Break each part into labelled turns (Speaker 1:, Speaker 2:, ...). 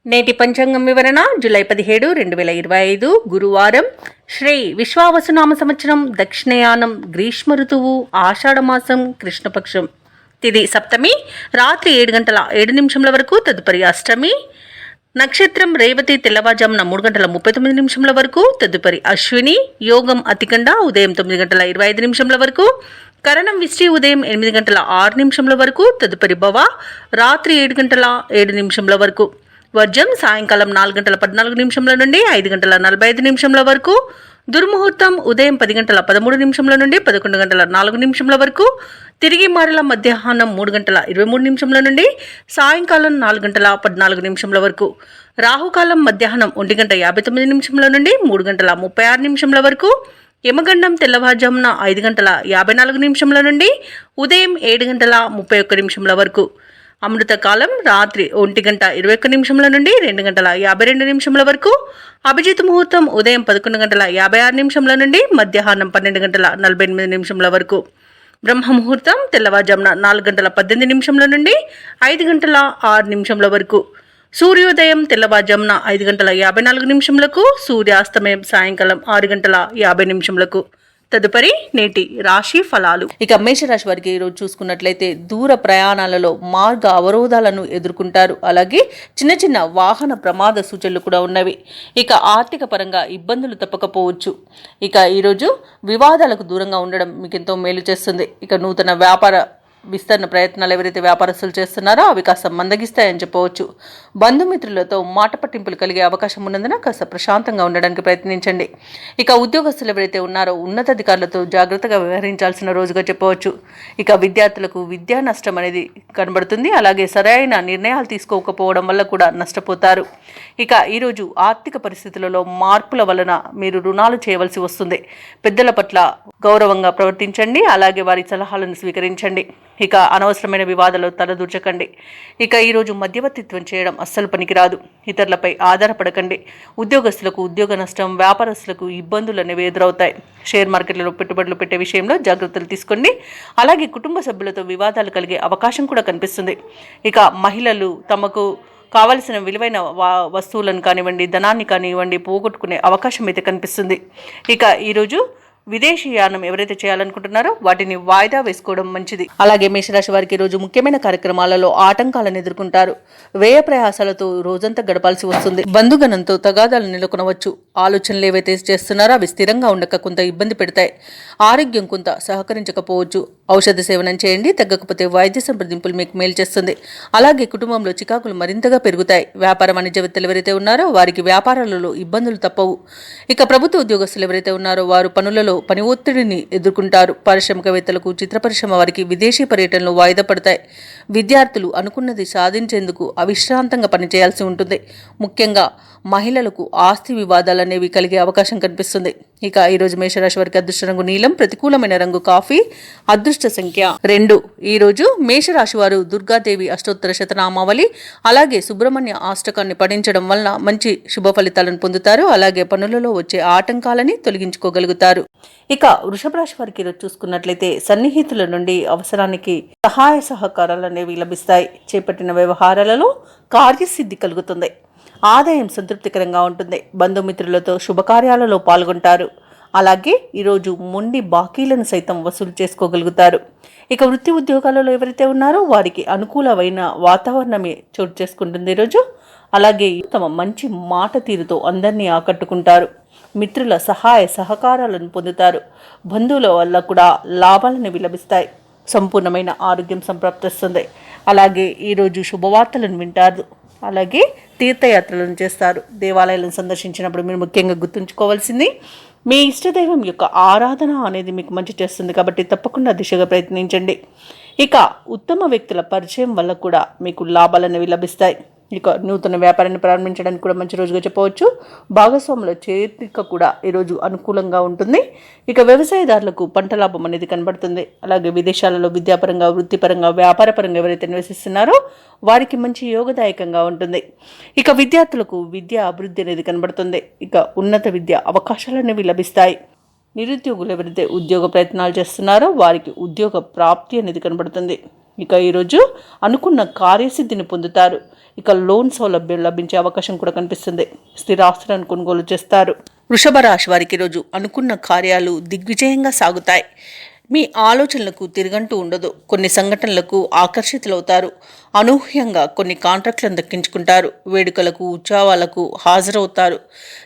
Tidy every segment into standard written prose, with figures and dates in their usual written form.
Speaker 1: నేటి పంచాంగం వివరణ జూలై 17, 2025 గురువారం. శ్రీ విశ్వావసునామ సంవత్సరం, దక్షిణయానం, గ్రీష్మ ఋతువు, ఆషాఢమాసం, కృష్ణపక్షం. తిది సప్తమి, రాత్రి 7:07 వరకు. తదుపరి అష్టమి. నక్షత్రం రేవతి, తెల్లవారుజామున 3:39 వరకు. తదుపరి అశ్విని. యోగం అతికండ, ఉదయం 9:25 వరకు. కరణం విష్టి, ఉదయం 8:06 వరకు. తదుపరి భవ, రాత్రి 7:07 వరకు. వర్జం సాయంకాలం 4:14 నుండి 5:45 వరకు. దుర్ముహూర్తం ఉదయం 10:13 నుండి 11:04 వరకు. తిరిగి మరల మధ్యాహ్నం 3:23 నుండి సాయంకాలం 4:14 వరకు. రాహుకాలం మధ్యాహ్నం 1:59 నుండి 3:36 వరకు. యమగండం తెల్లవారుజామున 5:54 నుండి ఉదయం 7:31 వరకు. అమృతకాలం రాత్రి 1:21 నుండి 2:52 వరకు. అభిజిత్ ముహూర్తం ఉదయం 11:56 నుండి మధ్యాహ్నం 12:48 వరకు. బ్రహ్మ ముహూర్తం తెల్లవారుజామున 4:18 నుండి 5:06 వరకు. సూర్యోదయం తెల్లవారుజామున 5:54. సూర్యాస్తమయం సాయంకాలం 6:50. తదుపరి నేటి రాశి ఫలాలు. ఇక మేషరాశి వారికి ఈరోజు చూసుకున్నట్లయితే దూర ప్రయాణాలలో మార్గ అవరోధాలను ఎదుర్కొంటారు. అలాగే చిన్న చిన్న వాహన ప్రమాద సూచనలు కూడా ఉన్నవి. ఇక ఆర్థిక పరంగా ఇబ్బందులు తప్పకపోవచ్చు. ఇక ఈరోజు వివాదాలకు దూరంగా ఉండడం మీకు ఎంతో మేలు చేస్తుంది. ఇక నూతన వ్యాపార విస్తరణ ప్రయత్నాలు ఎవరైతే వ్యాపారస్తులు చేస్తున్నారో అవి కాస్త మందగిస్తాయని చెప్పవచ్చు. బంధుమిత్రులతో మాట పట్టింపులు కలిగే అవకాశం ఉన్నందున కాస్త ప్రశాంతంగా ఉండడానికి ప్రయత్నించండి. ఇక ఉద్యోగస్తులు ఎవరైతే ఉన్నారో ఉన్నతాధికారులతో జాగ్రత్తగా వ్యవహరించాల్సిన రోజుగా చెప్పవచ్చు. ఇక విద్యార్థులకు విద్యా నష్టం అనేది కనబడుతుంది. అలాగే సరైన నిర్ణయాలు తీసుకోకపోవడం వల్ల కూడా నష్టపోతారు. ఇక ఈరోజు ఆర్థిక పరిస్థితులలో మార్పుల వలన మీరు రుణాలు చేయవలసి వస్తుంది. పెద్దల పట్ల గౌరవంగా ప్రవర్తించండి. అలాగే వారి సలహాలను స్వీకరించండి. ఇక అనవసరమైన వివాదాలు తలదూర్చకండి. ఇక ఈరోజు మధ్యవర్తిత్వం చేయడం అస్సలు పనికిరాదు. ఇతరులపై ఆధారపడకండి. ఉద్యోగస్తులకు ఉద్యోగ నష్టం, వ్యాపారస్తులకు ఇబ్బందులు అనేవి ఎదురవుతాయి. షేర్ మార్కెట్లలో పెట్టుబడులు పెట్టే విషయంలో జాగ్రత్తలు తీసుకోండి. అలాగే కుటుంబ సభ్యులతో వివాదాలు కలిగే అవకాశం కూడా కనిపిస్తుంది. ఇక మహిళలు తమకు కావలసిన విలువైన వస్తువులను కానివ్వండి, ధనాన్ని కానివ్వండి పోగొట్టుకునే అవకాశం అయితే కనిపిస్తుంది. ఇక ఈరోజు విదేశీయానం ఎవరైతే చేయాలనుకుంటున్నారో వాటిని వాయిదా వేసుకోవడం మంచిది. అలాగే మేషరాశి వారికి రోజు ముఖ్యమైన కార్యక్రమాలలో ఆటంకాలను ఎదుర్కొంటారు. వ్యయ ప్రయాసాలతో రోజంతా గడపాల్సి వస్తుంది. బంధుగణంతో తగాదాలు నెలకొనవచ్చు. ఆలోచనలు ఏవైతే చేస్తున్నారో అవి స్థిరంగా ఉండక కొంత ఇబ్బంది పెడతాయి. ఆరోగ్యం కొంత సహకరించకపోవచ్చు. ఔషధ సేవనం చేయండి. తగ్గకపోతే వైద్య సంప్రదింపులు మీకు మేలు చేస్తుంది. అలాగే కుటుంబంలో చికాకులు మరింతగా పెరుగుతాయి. వ్యాపార వాణిజ్యవేత్తలు ఎవరైతే ఉన్నారో వారికి వ్యాపారాలలో ఇబ్బందులు తప్పవు. ఇక ప్రభుత్వ ఉద్యోగస్తులు ఎవరైతే ఉన్నారో వారు పనులలో పని ఒత్తిడిని ఎదుర్కొంటారు. పారిశ్రామికవేత్తలకు, చిత్ర పరిశ్రమ వారికి విదేశీ పర్యటనలు వాయిదా పడతాయి. విద్యార్థులు అనుకున్నది సాధించేందుకు అవిశ్రాంతంగా పనిచేయాల్సి ఉంటుంది. ముఖ్యంగా మహిళలకు ఆస్తి వివాదాలు అనేవి కలిగే అవకాశం కనిపిస్తుంది. ఇక ఈరోజు మేషరాశి వారికి అదృష్ట రంగు నీలం, ప్రతికూలమైన రంగు కాఫీ, అదృష్ట సంఖ్య 2. ఈరోజు మేషరాశి వారు దుర్గాదేవి అష్టోత్తర శతనామావళి అలాగే సుబ్రహ్మణ్య అష్టకాన్ని పఠించడం వలన మంచి శుభ ఫలితాలను పొందుతారు. అలాగే పనులలో వచ్చే ఆటంకాలని తొలగించుకోగలుగుతారు. ఇక వృషభ రాశి వారికి ఈరోజు చూసుకున్నట్లయితే సన్నిహితుల నుండి అవసరానికి సహాయ సహకారాలు అనేవి లభిస్తాయి. చేపట్టిన వ్యవహారాలలో కార్యసిద్ధి కలుగుతుంది. ఆదాయం సంతృప్తికరంగా ఉంటుంది. బంధుమిత్రులతో శుభకార్యాలలో పాల్గొంటారు. అలాగే ఈరోజు మొండి బాకీలను సైతం వసూలు చేసుకోగలుగుతారు. ఇక వృత్తి ఉద్యోగాలలో ఎవరైతే ఉన్నారో వారికి అనుకూలమైన వాతావరణమే చోటు చేసుకుంటుంది ఈరోజు. అలాగే తమ మంచి మాట తీరుతో అందరినీ ఆకట్టుకుంటారు. మిత్రుల సహాయ సహకారాలను పొందుతారు. బంధువుల వల్ల కూడా లాభాలను లభిస్తాయి. సంపూర్ణమైన ఆరోగ్యం సంప్రాప్తిస్తుంది. అలాగే ఈరోజు శుభవార్తలను వింటారు. అలాగే తీర్థయాత్రలను చేస్తారు. దేవాలయాలను సందర్శించినప్పుడు మీరు ముఖ్యంగా గుర్తుంచుకోవాల్సింది మీ ఇష్టదైవం యొక్క ఆరాధన అనేది మీకు మంచి చేస్తుంది. కాబట్టి తప్పకుండా దిశగా ప్రయత్నించండి. ఇక ఉత్తమ వ్యక్తుల పరిచయం వల్ల కూడా మీకు లాభాలు అనేవి లభిస్తాయి. ఇక నూతన వ్యాపారాన్ని ప్రారంభించడానికి కూడా మంచి రోజుగా చెప్పవచ్చు. భాగస్వాముల చేరిక కూడా ఈరోజు అనుకూలంగా ఉంటుంది. ఇక వ్యవసాయదారులకు పంట లాభం అనేది కనబడుతుంది. అలాగే విదేశాలలో విద్యాపరంగా, వృత్తిపరంగా, వ్యాపారపరంగా ఎవరైతే నివసిస్తున్నారో వారికి మంచి యోగదాయకంగా ఉంటుంది. ఇక విద్యార్థులకు విద్యా అభివృద్ధి అనేది కనబడుతుంది. ఇక ఉన్నత విద్య అవకాశాలు అనేవి లభిస్తాయి. నిరుద్యోగులు ఎవరైతే ఉద్యోగ ప్రయత్నాలు చేస్తున్నారో వారికి ఉద్యోగ ప్రాప్తి అనేది కనబడుతుంది. ఇక ఈరోజు అనుకున్న కార్యసిద్ధిని పొందుతారు. ఇక లోన్ సౌలభ్యం లభించే అవకాశం కూడా కనిపిస్తుంది. స్థిరాస్తులను కొనుగోలు చేస్తారు. వృషభ రాశి వారికి ఈరోజు అనుకున్న కార్యాలు దిగ్విజయంగా సాగుతాయి. మీ ఆలోచనలకు తిరగంటూ ఉండదు. కొన్ని సంఘటనలకు ఆకర్షితులవుతారు. అనూహ్యంగా కొన్ని కాంట్రాక్టులను దక్కించుకుంటారు. వేడుకలకు ఉత్సవాలకు హాజరవుతారు.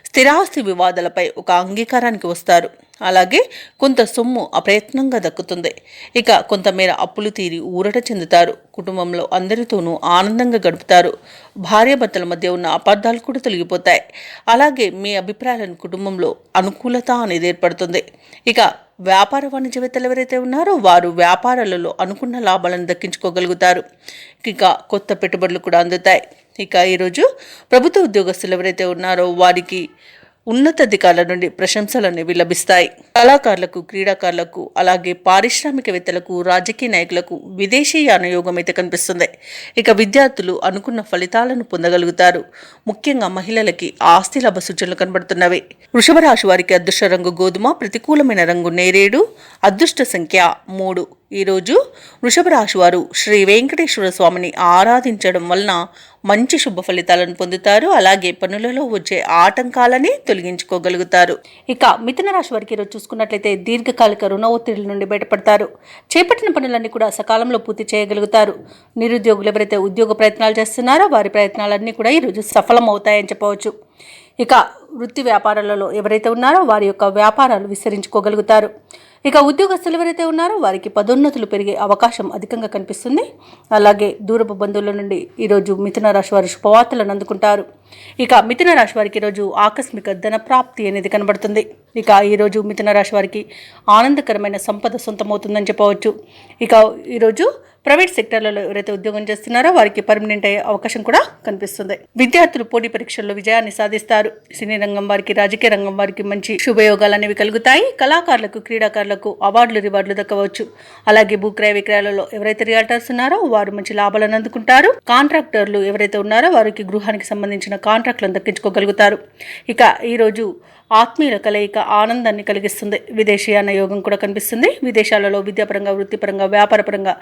Speaker 1: స్థిరాస్తి వివాదాలపై ఒక అంగీకారానికి వస్తారు. అలాగే కొంత సొమ్ము అప్రయత్నంగా దక్కుతుంది. ఇక కొంతమేర అప్పులు తీరి ఊరట చెందుతారు. కుటుంబంలో అందరితోనూ ఆనందంగా గడుపుతారు. భార్యాభర్తల మధ్య ఉన్న అపార్థాలు కూడా తొలగిపోతాయి. అలాగే మీ అభిప్రాయాలను కుటుంబంలో అనుకూలత అనేది ఏర్పడుతుంది. ఇక వ్యాపార వాణిజ్యవేత్తలు ఎవరైతే ఉన్నారో వారు వ్యాపారాలలో అనుకున్న లాభాలను దక్కించుకోగలుగుతారు. ఇక కొత్త పెట్టుబడులు కూడా అందుతాయి. ఇక ఈరోజు ప్రభుత్వ ఉద్యోగస్తులు ఎవరైతే ఉన్నారో వారికి ఉన్నతాధికారుల నుండి ప్రశంసలు అనేవి లభిస్తాయి. కళాకారులకు, క్రీడాకారులకు, అలాగే పారిశ్రామికవేత్తలకు, రాజకీయ నాయకులకు విదేశీయాన యోగం అయితే కనిపిస్తుంది. ఇక విద్యార్థులు అనుకున్న ఫలితాలను పొందగలుగుతారు. ముఖ్యంగా మహిళలకి ఆస్తి లాభ సూచనలు కనబడుతున్నవి. వృషభ రాశి వారికి అదృష్ట రంగు గోధుమ, ప్రతికూలమైన రంగు నేరేడు, అదృష్ట సంఖ్య 3. ఈరోజు వృషభ రాశి వారు శ్రీ వెంకటేశ్వర స్వామిని ఆరాధించడం వలన మంచి శుభ ఫలితాలను పొందుతారు. అలాగే పనులలో వచ్చే ఆటంకాలని తొలగించుకోగలుగుతారు. ఇక మిథున రాశి వారికి ఈరోజు చూసుకున్నట్లయితే దీర్ఘకాలిక రుణ ఒత్తిడిల నుండి బయటపడతారు. చేపట్టిన పనులన్నీ కూడా సకాలంలో పూర్తి చేయగలుగుతారు. నిరుద్యోగులు ఎవరైతే ఉద్యోగ ప్రయత్నాలు చేస్తున్నారో వారి ప్రయత్నాలన్నీ కూడా ఈరోజు సఫలం అవుతాయని చెప్పవచ్చు. ఇక వృత్తి వ్యాపారాలలో ఎవరైతే ఉన్నారో వారి యొక్క వ్యాపారాలు విస్తరించుకోగలుగుతారు. ఇక ఉద్యోగస్తులు ఎవరైతే ఉన్నారో వారికి పదోన్నతులు పెరిగే అవకాశం అధికంగా కనిపిస్తుంది. అలాగే దూరపు బంధువుల నుండి ఈరోజు మిథున రాశి వారు శుభవార్తలను అందుకుంటారు. ఇక మిథున రాశి వారికి ఈరోజు ఆకస్మిక ధన ప్రాప్తి అనేది కనబడుతుంది. ఇక ఈరోజు మిథున రాశి వారికి ఆనందకరమైన సంపద సొంతమవుతుందని చెప్పవచ్చు. ఇక ఈరోజు ప్రైవేట్ సెక్టర్లలో ఎవరైతే ఉద్యోగం చేస్తున్నారో వారికి పర్మనెంట్ అయ్యే అవకాశం కూడా కనిపిస్తుంది. విద్యార్థులు పోటీ పరీక్షల్లో విజయాన్ని సాధిస్తారు. సినీ రంగం వారికి, రాజకీయ రంగం వారికి మంచి శుభయోగాలు అనేవి కలుగుతాయి. కళాకారులకు, క్రీడాకారులకు అవార్డులు, రివార్డులు దక్కవచ్చు. అలాగే భూక్రయ విక్రయాలలో ఎవరైతే రియాల్టర్స్ ఉన్నారో వారు మంచి లాభాలను అందుకుంటారు. కాంట్రాక్టర్లు ఎవరైతే ఉన్నారో వారికి గృహానికి సంబంధించిన కాంట్రాక్టులను దక్కించుకోగలుగుతారు. ఇక ఈరోజు ఆత్మీయుల కలయిక ఆనందాన్ని కలిగిస్తుంది. విదేశీయాన యోగం కూడా కనిపిస్తుంది. విదేశాలలో విద్యాపరంగా, వృత్తిపరంగా, వ్యాపారపరంగా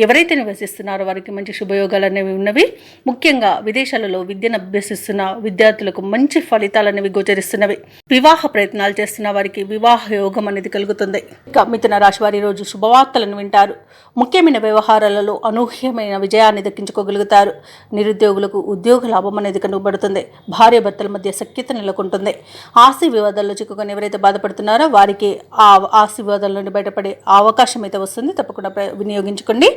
Speaker 1: ఎవరైతే నివసిస్తున్నారో వారికి మంచి శుభయోగాలు అనేవి ఉన్నవి. ముఖ్యంగా విదేశాలలో విద్యను అభ్యసిస్తున్న విద్యార్థులకు మంచి ఫలితాలు అనేవి గోచరిస్తున్నవి. వివాహ ప్రయత్నాలు చేస్తున్న వారికి వివాహ యోగం అనేది కలుగుతుంది. ఇక మిథున రాశి వారి రోజు శుభవార్తలను వింటారు. ముఖ్యమైన వ్యవహారాలలో అనూహ్యమైన విజయాన్ని దక్కించుకోగలుగుతారు. నిరుద్యోగులకు ఉద్యోగ లాభం అనేది కనుగొబడుతుంది. భార్యాభర్తల మధ్య సఖ్యత నెలకొంటుంది. ఆస్తి వివాదాల్లో చిక్కుకొని ఎవరైతే బాధపడుతున్నారో వారికి ఆ ఆస్తి వివాదాల నుండి బయటపడే అవకాశం అయితే వస్తుంది. తప్పకుండా వినియోగించుకోండి.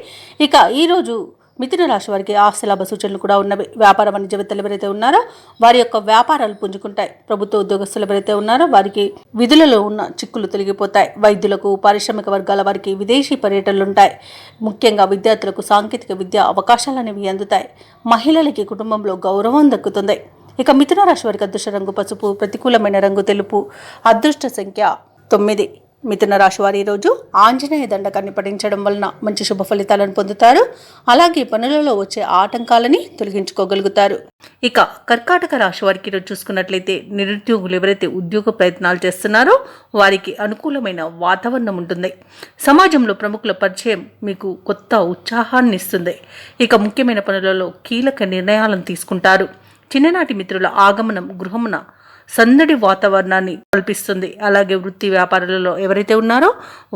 Speaker 1: ఇక ఈరోజు మిథున రాశి వారికి ఆస్తి లాభ సూచనలు కూడా ఉన్నవి. వ్యాపార వాణిజ్యవేత్తలు ఎవరైతే ఉన్నారో వారి యొక్క వ్యాపారాలు పుంజుకుంటాయి. ప్రభుత్వ ఉద్యోగస్తులు ఎవరైతే ఉన్నారో వారికి విధులలో ఉన్న చిక్కులు తొలగిపోతాయి. వైద్యులకు, పారిశ్రామిక వర్గాల వారికి విదేశీ పర్యటనలు ఉంటాయి. ముఖ్యంగా విద్యార్థులకు సాంకేతిక విద్యా అవకాశాలు అనేవి అందుతాయి. మహిళలకి కుటుంబంలో గౌరవం దక్కుతుంది. ఇక మిథున రాశి వారికి అదృష్ట రంగు పసుపు, ప్రతికూలమైన రంగు తెలుపు, అదృష్ట సంఖ్య 9. మిథున రాశి వారి ఈరోజు ఆంజనేయ దండకాన్ని పఠించడం వలన మంచి శుభ ఫలితాలను పొందుతారు. అలాగే పనులలో వచ్చే ఆటంకాలని తొలగించుకోగలుగుతారు. ఇక కర్కాటక రాశి వారికి ఈరోజు చూసుకున్నట్లయితే నిరుద్యోగులు ఎవరైతే ఉద్యోగ ప్రయత్నాలు చేస్తున్నారో వారికి అనుకూలమైన వాతావరణం ఉంటుంది. సమాజంలో ప్రముఖుల పరిచయం మీకు కొత్త ఉత్సాహాన్ని ఇస్తుంది. ఇక ముఖ్యమైన పనులలో కీలక నిర్ణయాలను తీసుకుంటారు. చిన్ననాటి మిత్రుల ఆగమనం గృహమున సందడి వాతావరణాన్ని కల్పిస్తుంది. అలాగే వృత్తి వ్యాపారాలలో ఎవరైతే ఉన్నారో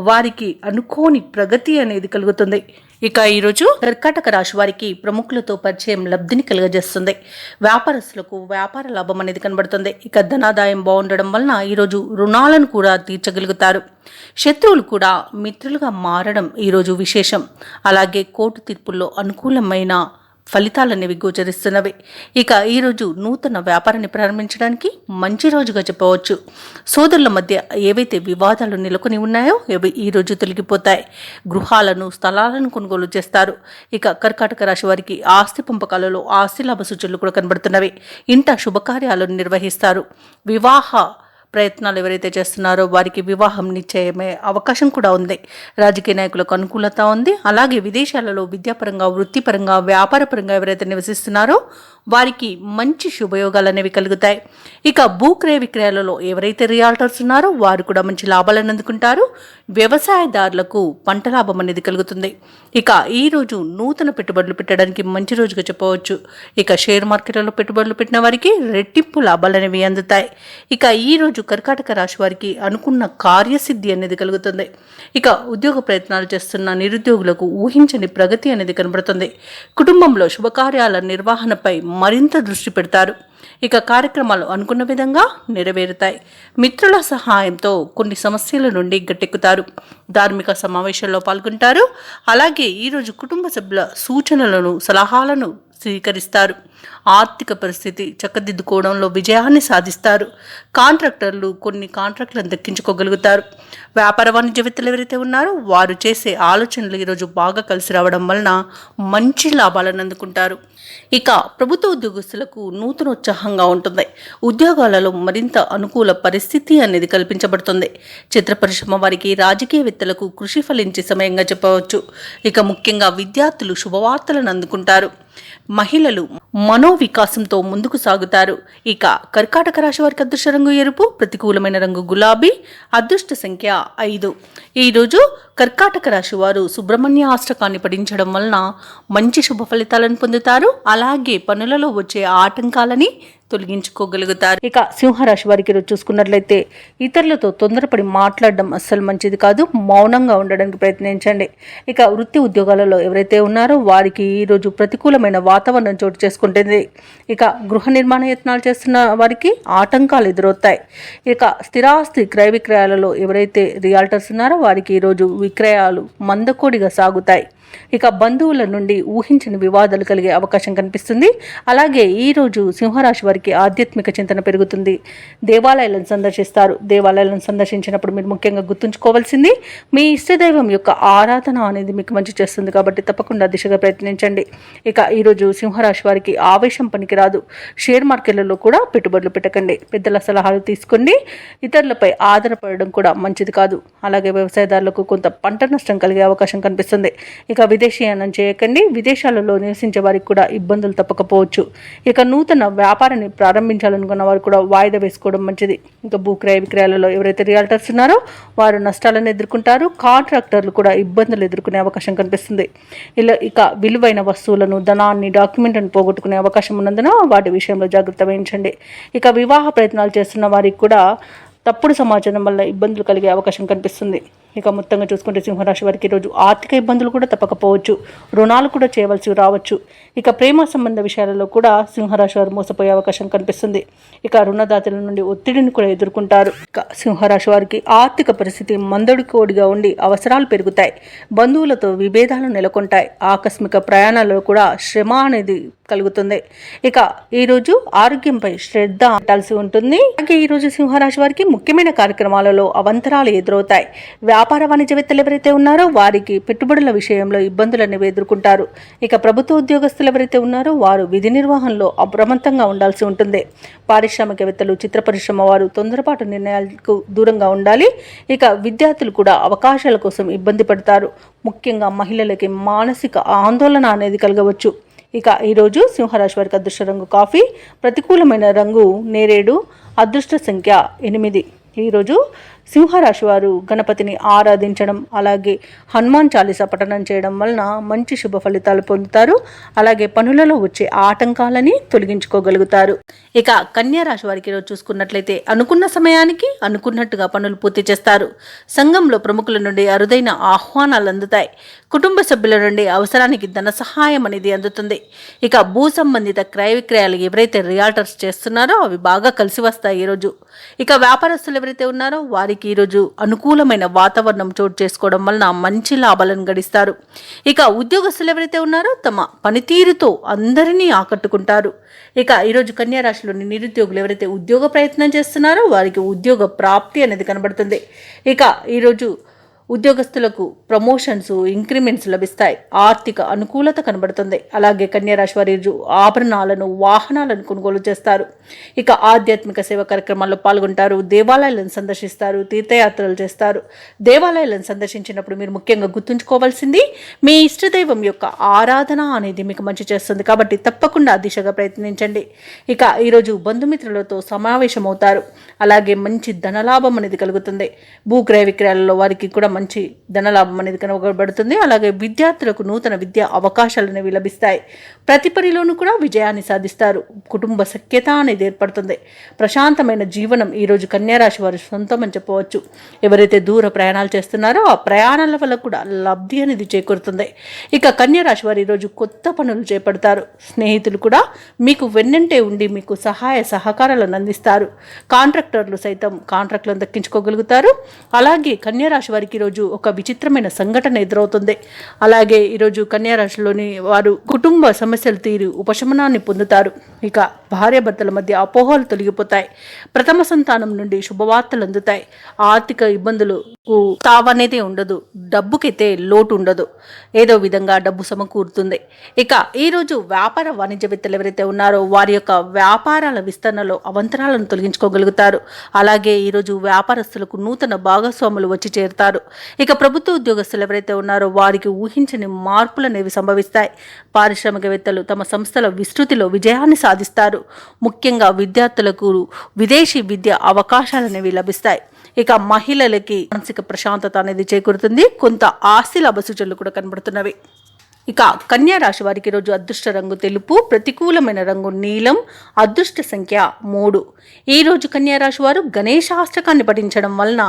Speaker 1: వారికి అనుకోని ప్రగతి అనేది కలుగుతుంది. ఇక ఈరోజు కర్కాటక రాశి వారికి ప్రముఖులతో పరిచయం లబ్ధిని కలుగజేస్తుంది. వ్యాపారస్తులకు వ్యాపార లాభం అనేది కనబడుతుంది. ఇక ధనాదాయం బాగుండడం వలన ఈరోజు రుణాలను కూడా తీర్చగలుగుతారు. శత్రువులు కూడా మిత్రులుగా మారడం ఈరోజు విశేషం. అలాగే కోర్టు తీర్పుల్లో అనుకూలమైన ఫలితాలనేవి గోచరిస్తున్నవి. ఇక ఈరోజు నూతన వ్యాపారాన్ని ప్రారంభించడానికి మంచి రోజుగా చెప్పవచ్చు. సోదరుల మధ్య ఏవైతే వివాదాలు నెలకొని ఉన్నాయో అవి ఈరోజు తొలగిపోతాయి. గృహాలను, స్థలాలను కొనుగోలు చేస్తారు. ఇక కర్కాటక రాశి వారికి ఆస్తి పంపకాలలో ఆస్తి లాభ సూచనలు కూడా కనబడుతున్నవి. ఇంట శుభకార్యాలను నిర్వహిస్తారు. వివాహ ప్రయత్నాలు ఎవరైతే చేస్తున్నారో వారికి వివాహం నిశ్చయమే అవకాశం కూడా ఉంది. రాజకీయ నాయకులకు అనుకూలత ఉంది. అలాగే విదేశాలలో విద్యాపరంగా, వృత్తిపరంగా, వ్యాపారపరంగా ఎవరైతే నివసిస్తున్నారో వారికి మంచి శుభయోగాలు అనేవి కలుగుతాయి. ఇక భూక్రయ విక్రయాలలో ఎవరైతే రియాల్టర్స్ ఉన్నారో వారు కూడా మంచి లాభాలను అందుకుంటారు. వ్యవసాయదారులకు పంట లాభం అనేది కలుగుతుంది. ఇక ఈ రోజు నూతన పెట్టుబడులు పెట్టడానికి మంచి రోజుగా చెప్పవచ్చు. ఇక షేర్ మార్కెట్లలో పెట్టుబడులు పెట్టిన వారికి రెట్టింపు లాభాలు అనేవి అందుతాయి. ఇక ఈ రోజు కర్కాటక రాశి వారికి అనుకున్న కార్యసిద్ధి అనేది కలుగుతుంది. ఇక ఉద్యోగ ప్రయత్నాలు చేస్తున్న నిరుద్యోగులకు ఊహించని ప్రగతి అనేది కనబడుతుంది. కుటుంబంలో శుభకార్యాల నిర్వహణపై మరింత దృష్టి పెడతారు. ఇక కార్యక్రమాలు అనుకున్న విధంగా నెరవేరుతాయి. మిత్రుల సహాయంతో కొన్ని సమస్యల నుండి గట్టెక్కుతారు. ధార్మిక సమావేశాల్లో పాల్గొంటారు. అలాగే ఈరోజు కుటుంబ సభ్యుల సూచనలను, సలహాలను స్వీకరిస్తారు. ఆర్థిక పరిస్థితి చక్కదిద్దుకోవడంలో విజయాన్ని సాధిస్తారు. కాంట్రాక్టర్లు కొన్ని కాంట్రాక్టులను దక్కించుకోగలుగుతారు. వ్యాపార వాణిజ్యవేత్తలు ఎవరైతే ఉన్నారో వారు చేసే ఆలోచనలు ఈరోజు బాగా కలిసి రావడం వలన మంచి లాభాలను అందుకుంటారు. ఇక ప్రభుత్వ ఉద్యోగస్తులకు నూతన ఉత్సాహంగా ఉంటుంది. ఉద్యోగాలలో మరింత అనుకూల పరిస్థితి అనేది కల్పించబడుతుంది. చిత్ర పరిశ్రమ వారికి, రాజకీయవేత్తలకు కృషి ఫలించే సమయంగా చెప్పవచ్చు. ఇక ముఖ్యంగా విద్యార్థులు శుభవార్తలను అందుకుంటారు. మహిళలు మనోవికాసంతో ముందుకు సాగుతారు. ఇక కర్కాటక రాశి వారికి అదృష్ట రంగు ఎరుపు, ప్రతికూలమైన రంగు గులాబీ, అదృష్ట సంఖ్య 5. ఈరోజు కర్కాటక రాశి వారు సుబ్రహ్మణ్య అష్టకాన్ని పఠించడం వలన మంచి శుభ ఫలితాలను పొందుతారు. అలాగే పనులలో వచ్చే ఆటంకాలని తొలగించుకోగలుగుతారు. ఇక సింహరాశి వారికి ఈరోజు చూసుకున్నట్లయితే ఇతరులతో తొందరపడి మాట్లాడడం అస్సలు మంచిది కాదు. మౌనంగా ఉండడానికి ప్రయత్నించండి. ఇక వృత్తి ఉద్యోగాలలో ఎవరైతే ఉన్నారో వారికి ఈరోజు ప్రతికూలమైన వాతావరణం చోటు చేసుకుంటుంది. ఇక గృహ నిర్మాణ యత్నాలు చేస్తున్న వారికి ఆటంకాలు ఎదురవుతాయి. ఇక స్థిరాస్తి క్రయ విక్రయాలలో ఎవరైతే రియాల్టర్స్ ఉన్నారో వారికి ఈరోజు విక్రయాలు మందకోడిగా సాగుతాయి. ఇక బంధువుల నుండి ఊహించని వివాదాలు కలిగే అవకాశం కనిపిస్తుంది. అలాగే ఈరోజు సింహరాశి వారికి ఆధ్యాత్మిక చింతన పెరుగుతుంది. దేవాలయాలను సందర్శిస్తారు. దేవాలయాలను సందర్శించినప్పుడు మీరు ముఖ్యంగా గుర్తుంచుకోవాల్సింది మీ ఇష్టదైవం యొక్క ఆరాధన అనేది మీకు మంచి చేస్తుంది. కాబట్టి తప్పకుండా దిశగా ప్రయత్నించండి. ఇక ఈరోజు సింహరాశి వారికి ఆవేశం పనికిరాదు. షేర్ మార్కెట్లలో కూడా పెట్టుబడులు పెట్టకండి. పెద్దల సలహాలు తీసుకోండి. ఇతరులపై ఆధారపడడం కూడా మంచిది కాదు. అలాగే వ్యవసాయదారులకు కొంత పంట నష్టం కలిగే అవకాశం కనిపిస్తుంది. ఇక విదేశీయానం చేయకండి. విదేశాలలో నివసించే వారికి కూడా ఇబ్బందులు తప్పకపోవచ్చు. ఇక నూతన వ్యాపారాన్ని ప్రారంభించాలనుకున్న వారు కూడా వాయిదా వేసుకోవడం మంచిది. ఇక భూక్రయ విక్రయాలలో ఎవరైతే రియాల్టర్స్ ఉన్నారో వారు నష్టాలను ఎదుర్కొంటారు. కాంట్రాక్టర్లు కూడా ఇబ్బందులు ఎదుర్కొనే అవకాశం కనిపిస్తుంది. ఇక విలువైన వస్తువులను, ధనాన్ని, డాక్యుమెంట్లను పోగొట్టుకునే అవకాశం ఉన్నందున వాటి విషయంలో జాగ్రత్త వహించండి. ఇక వివాహ ప్రయత్నాలు చేస్తున్న వారికి కూడా తప్పుడు సమాచారం వల్ల ఇబ్బందులు కలిగే అవకాశం కనిపిస్తుంది. ఇక మొత్తంగా చూసుకుంటే సింహరాశి వారికి ఈరోజు ఆర్థిక ఇబ్బందులు కూడా తప్పకపోవచ్చు. రుణాలు కూడా చేయవలసి రావచ్చు. ఇక ప్రేమ సంబంధ విషయాలలో కూడా సింహరాశి వారు మోసపోయే అవకాశం కనిపిస్తుంది. ఇక రుణదాతల నుండి ఒత్తిడిని కూడా ఎదుర్కొంటారు. ఇక సింహరాశి వారికి ఆర్థిక పరిస్థితి మందడికోడిగా ఉండి అవసరాలు పెరుగుతాయి. బంధువులతో విభేదాలు నెలకొంటాయి. ఆకస్మిక ప్రయాణాలలో కూడా శ్రమ అనేది కలుగుతుంది. ఇక ఈరోజు ఆరోగ్యంపై శ్రద్ధ పెట్టాల్సి ఉంటుంది. అలాగే ఈరోజు సింహరాశి వారికి ముఖ్యమైన కార్యక్రమాలలో అవంతరాలు ఎదురవుతాయి. వ్యాపార వాణిజ్యవేత్తలు ఎవరైతే ఉన్నారో వారికి పెట్టుబడుల విషయంలో ఇబ్బందులను ఎదుర్కొంటారు. ఇక ప్రభుత్వ ఉద్యోగస్తులు ఎవరైతే ఉన్నారో వారు విధి నిర్వహణలో అప్రమత్తంగా ఉండాల్సి ఉంటుంది. పారిశ్రామికవేత్తలు, చిత్ర పరిశ్రమ వారు తొందరపాటు నిర్ణయాలకు దూరంగా ఉండాలి. ఇక విద్యార్థులు కూడా అవకాశాల కోసం ఇబ్బంది పడతారు. ముఖ్యంగా మహిళలకి మానసిక ఆందోళన అనేది కలగవచ్చు. ఇక ఈరోజు సింహరాశి వారికి అదృష్ట రంగు కాఫీ, ప్రతికూలమైన రంగు నేరేడు, అదృష్ట సంఖ్య 8. ఈరోజు సింహరాశి వారు గణపతిని ఆరాధించడం, అలాగే హనుమాన్ చాలీసా పఠనం చేయడం వలన మంచి శుభ ఫలితాలు పొందుతారు. అలాగే పనులలో వచ్చే ఆటంకాలని తొలగించుకోగలుగుతారు. ఇక కన్యా రాశి వారికి ఈరోజు చూసుకున్నట్లయితే అనుకున్న సమయానికి అనుకున్నట్టుగా పనులు పూర్తి చేస్తారు. సంఘంలో ప్రముఖుల నుండి అరుదైన ఆహ్వానాలు అందుతాయి. కుటుంబ సభ్యుల నుండి అవసరానికి ధన సహాయం అనేది అందుతుంది. ఇక భూ సంబంధిత క్రయ విక్రయాలు ఎవరైతే రియాల్టర్స్ చేస్తున్నారో అవి బాగా కలిసి వస్తాయి ఈరోజు. ఇక వ్యాపారస్తులు ఎవరైతే ఉన్నారో వారికి ఈరోజు అనుకూలమైన వాతావరణం చోటు చేసుకోవడం వలన మంచి లాభాలను గడిస్తారు. ఇక ఉద్యోగస్తులు ఎవరైతే ఉన్నారో తమ పనితీరుతో అందరినీ ఆకట్టుకుంటారు. ఇక ఈరోజు కన్యా రాశిలోని నిరుద్యోగులు ఎవరైతే ఉద్యోగ ప్రయత్నం చేస్తున్నారో వారికి ఉద్యోగ ప్రాప్తి అనేది కనబడుతుంది. ఇక ఈరోజు ఉద్యోగస్తులకు ప్రమోషన్స్, ఇంక్రిమెంట్స్ లభిస్తాయి. ఆర్థిక అనుకూలత కనబడుతుంది. అలాగే కన్యా రాశి వారి ఆభరణాలను, వాహనాలను కొనుగోలు చేస్తారు. ఇక ఆధ్యాత్మిక సేవ కార్యక్రమాల్లో పాల్గొంటారు. దేవాలయాలను సందర్శిస్తారు. తీర్థయాత్రలు చేస్తారు. దేవాలయాలను సందర్శించినప్పుడు మీరు ముఖ్యంగా గుర్తుంచుకోవాల్సింది మీ ఇష్టదైవం యొక్క ఆరాధన అనేది మీకు మంచి చేస్తుంది. కాబట్టి తప్పకుండా ఆ దిశగా ప్రయత్నించండి. ఇక ఈరోజు బంధుమిత్రులతో సమావేశమవుతారు. అలాగే మంచి ధనలాభం అనేది కలుగుతుంది. భూక్రయ విక్రయాలలో వారికి కూడా మంచి ధనలాభం అనేది కనబడుతుంది. అలాగే విద్యార్థులకు నూతన విద్యా అవకాశాలు అనేవి లభిస్తాయి. ప్రతి పనిలోనూ కూడా విజయాన్ని సాధిస్తారు. కుటుంబ సఖ్యత అనేది ఏర్పడుతుంది. ప్రశాంతమైన జీవనం ఈరోజు కన్యా రాశి వారి సొంతం అని చెప్పవచ్చు. ఎవరైతే దూర ప్రయాణాలు చేస్తున్నారో ఆ ప్రయాణాల వల్ల కూడా లబ్ధి అనేది చేకూరుతుంది. ఇక కన్యా రాశి వారు ఈరోజు కొత్త పనులు చేపడతారు. స్నేహితులు కూడా మీకు వెన్నంటే ఉండి మీకు సహాయ సహకారాలను అందిస్తారు. కాంట్రాక్టర్లు సైతం కాంట్రాక్టులను దక్కించుకోగలుగుతారు. అలాగే కన్యా రాశి వారికి ఈరోజు ఒక విచిత్రమైన సంఘటన ఎదురవుతుంది. అలాగే ఈరోజు కన్యా రాశిలోని వారు కుటుంబ సమస్యలు తీరి ఉపశమనాన్ని పొందుతారు. ఇక భార్యాభర్తల మధ్య అపోహలు తొలగిపోతాయి. ప్రథమ సంతానం నుండి శుభవార్తలు అందుతాయి. ఆర్థిక ఇబ్బందులకు తావనేది ఉండదు. డబ్బుకైతే లోటు ఉండదు. ఏదో విధంగా డబ్బు సమకూరుతుంది. ఇక ఈరోజు వ్యాపార వాణిజ్యవేత్తలు ఎవరైతే ఉన్నారో వారి యొక్క వ్యాపారాల విస్తరణలో అవంతరాలను తొలగించుకోగలుగుతారు. అలాగే ఈరోజు వ్యాపారస్తులకు నూతన భాగస్వాములు వచ్చి చేరుతారు. ఇక ప్రభుత్వ ఉద్యోగస్తులు ఎవరైతే ఉన్నారో వారికి ఊహించని మార్పులు అనేవి సంభవిస్తాయి. పారిశ్రామికవేత్తలు తమ సంస్థల విస్తృతిలో విజయాన్ని సాధిస్తారు. ముఖ్యంగా విద్యార్థులకు విదేశీ విద్య అవకాశాలు అనేవి లభిస్తాయి. ఇక మహిళలకి మానసిక ప్రశాంతత అనేది చేకూరుతుంది. కొంత ఆస్తి లాభ సూచనలు కూడా కనబడుతున్నవి. ఇక కన్యా రాశి వారికి ఈరోజు అదృష్ట రంగు తెలుపు, ప్రతికూలమైన రంగు నీలం, అదృష్ట సంఖ్య 3. ఈరోజు కన్యా రాశి వారు గణేశాష్టకాన్ని పఠించడం వలన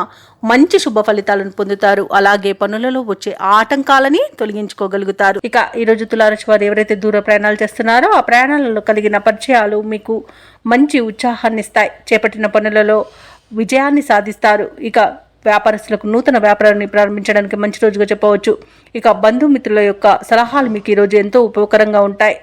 Speaker 1: మంచి శుభ ఫలితాలను పొందుతారు. అలాగే పనులలో వచ్చే ఆటంకాలని తొలగించుకోగలుగుతారు. ఇక ఈరోజు తులారాశి వారు ఎవరైతే దూర ప్రయాణాలు చేస్తున్నారో ఆ ప్రయాణాలలో కలిగిన పరిచయాలు మీకు మంచి ఉత్సాహాన్ని ఇస్తాయి. చేపట్టిన పనులలో విజయాన్ని సాధిస్తారు. ఇక వ్యాపారస్తులకు నూతన వ్యాపారాన్ని ప్రారంభించడానికి మంచి రోజుగా చెప్పవచ్చు. ఇక బంధుమిత్రుల యొక్క సలహాలు మీకు ఈరోజు ఎంతో ఉపయోగకరంగా ఉంటాయి.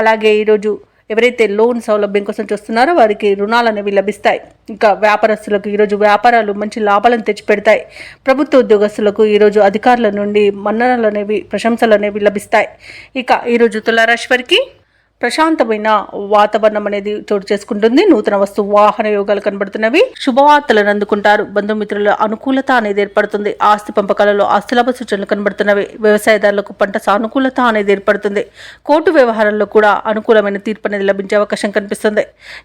Speaker 1: అలాగే ఈరోజు ఎవరైతే లోన్ సౌలభ్యం కోసం చూస్తున్నారో వారికి రుణాలు అనేవి లభిస్తాయి. ఇంకా వ్యాపారస్తులకు ఈరోజు వ్యాపారాలు మంచి లాభాలను తెచ్చిపెడతాయి. ప్రభుత్వ ఉద్యోగస్తులకు ఈరోజు అధికారుల నుండి మన్ననలు అనేవి, ప్రశంసలు అనేవి లభిస్తాయి. ఇక ఈరోజు తులారాశి వారికి ప్రశాంతమైన వాతావరణం అనేది చోటు చేసుకుంటుంది. నూతన వస్తు వాహన యోగాలు కనబడుతున్నవి. శుభవార్తలను అందుకుంటారు. బంధుమిత్రుల అనుకూలత అనేది ఏర్పడుతుంది. ఆస్తి పంపకాలలో ఆస్తి లాభ సూచనలు కనబడుతున్నవి. వ్యవసాయదారులకు పంట సానుకూలత అనేది ఏర్పడుతుంది. కోర్టు వ్యవహారాల్లో కూడా అనుకూలమైన తీర్పు అనేది లభించే అవకాశం కనిపిస్తుంది.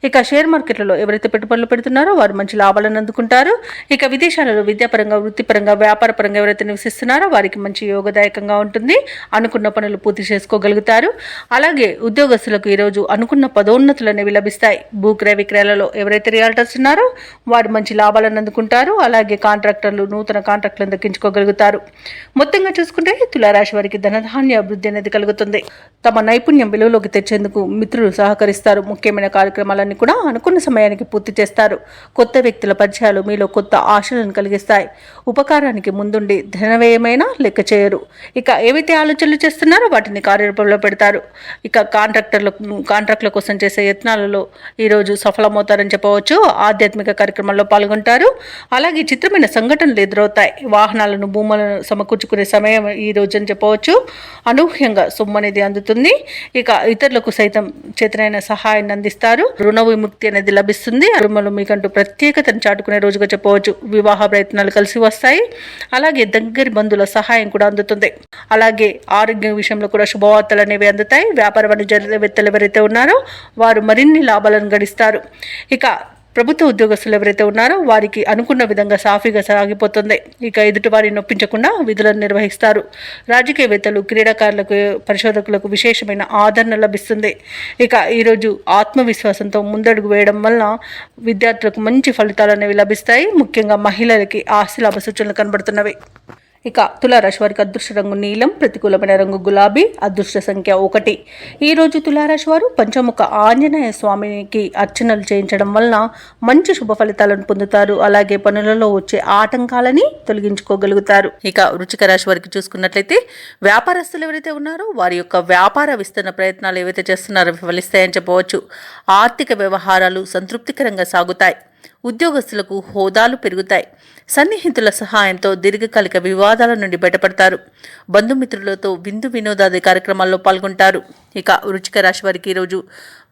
Speaker 1: ఇక షేర్ మార్కెట్లలో ఎవరైతే పెట్టుబడులు పెడుతున్నారో వారు మంచి లాభాలను అందుకుంటారు. ఇక విదేశాలలో విద్యాపరంగా, వృత్తిపరంగా, వ్యాపార పరంగా ఎవరైతే నివసిస్తున్నారో వారికి మంచి యోగదాయకంగా ఉంటుంది. అనుకున్న పనులు పూర్తి చేసుకోగలుగుతారు. అలాగే ఉద్యోగస్తులకు ఈరోజు అనుకున్న పదోన్నతులు అనేవి లభిస్తాయి. భూక్రయ విక్రయాలలో ఎవరైతే రియాల్టర్స్ ఉన్నారో వారు మంచి లాభాలను అందుకుంటారు. అలాగే కాంట్రాక్టర్లు నూతన కాంట్రాక్టులను దక్కించుకోగలుగుతారు. మొత్తంగా చూసుకుంటే తులారాశి వారికి ధనధాన్య అభివృద్ధి అనేది కలుగుతుంది. తమ నైపుణ్యం విలువలోకి తెచ్చేందుకు మిత్రులు సహకరిస్తారు. ముఖ్యమైన కార్యక్రమాలన్నీ కూడా అనుకున్న సమయానికి పూర్తి చేస్తారు. కొత్త వ్యక్తుల పరిచయాలు మీలో కొత్త ఆశలను కలిగిస్తాయి. ఉపకారానికి ముందుండి ధనవ్యయమైన లెక్క చేయరు. ఇక ఏవైతే ఆలోచనలు చేస్తున్నారో వాటిని కార్యరూపంలో పెడతారు. ఇక కాంట్రాక్టుల కోసం చేసే యత్నాలలో ఈరోజు సఫలమవుతారని చెప్పవచ్చు. ఆధ్యాత్మిక కార్యక్రమాల్లో పాల్గొంటారు. అలాగే చిత్రమైన సంఘటనలు ఎదురవుతాయి. వాహనాలను, భూములను సమకూర్చుకునే సమయం ఈ రోజు అని చెప్పవచ్చు. అనూహ్యంగా సొమ్ము అనేది అందుతుంది. ఇక ఇతరులకు సైతం చేతనైన సహాయాన్ని అందిస్తారు. రుణ విముక్తి అనేది లభిస్తుంది. రుణములు మీకంటూ ప్రత్యేకతను చాటుకునే రోజుగా చెప్పవచ్చు. వివాహ ప్రయత్నాలు కలిసి వస్తాయి. అలాగే దగ్గరి బంధువుల సహాయం కూడా అందుతుంది. అలాగే ఆరోగ్యం విషయంలో కూడా శుభవార్తలు అనేవి అందుతాయి. వ్యాపార వాణిజ్యవేత్తలు ఎవరైతే ఉన్నారో వారు మరిన్ని లాభాలను గడిస్తారు. ఇక ప్రభుత్వ ఉద్యోగస్తులు ఎవరైతే ఉన్నారో వారికి అనుకున్న విధంగా సాఫీగా సాగిపోతుంది. ఇక ఎదుటి వారిని నొప్పించకుండా విధులను నిర్వహిస్తారు. రాజకీయవేత్తలు, క్రీడాకారులకు, పరిశోధకులకు విశేషమైన ఆదరణ లభిస్తుంది. ఇక ఈరోజు ఆత్మవిశ్వాసంతో ముందడుగు వేయడం వలన విద్యార్థులకు మంచి ఫలితాలు అనేవి లభిస్తాయి. ముఖ్యంగా మహిళలకి ఆస్తి లాభ సూచనలు కనబడుతున్నవి. ఇక తులారాశి వారికి అదృష్ట రంగు నీలం, ప్రతికూలమైన రంగు గులాబీ, అదృష్ట సంఖ్య 1. ఈరోజు తులారాశి వారు పంచముఖ ఆంజనేయ స్వామికి అర్చనలు చేయించడం వలన మంచి శుభ ఫలితాలను పొందుతారు. అలాగే పనులలో వచ్చే ఆటంకాలని తొలగించుకోగలుగుతారు. ఇక వృశ్చిక రాశి వారికి చూసుకున్నట్లయితే వ్యాపారస్తులు ఎవరైతే ఉన్నారో వారి యొక్క వ్యాపార విస్తరణ ప్రయత్నాలు ఏవైతే చేస్తున్నారో ఫలిస్తాయని చెప్పవచ్చు. ఆర్థిక వ్యవహారాలు సంతృప్తికరంగా సాగుతాయి. ఉద్యోగస్తులకు హోదాలు పెరుగుతాయి. సన్నిహితుల సహాయంతో దీర్ఘకాలిక వివాదాల నుండి బయటపడతారు. బంధుమిత్రులతో విందు వినోదాది కార్యక్రమాల్లో పాల్గొంటారు. ఇక వృశ్చిక రాశి వారికి ఈరోజు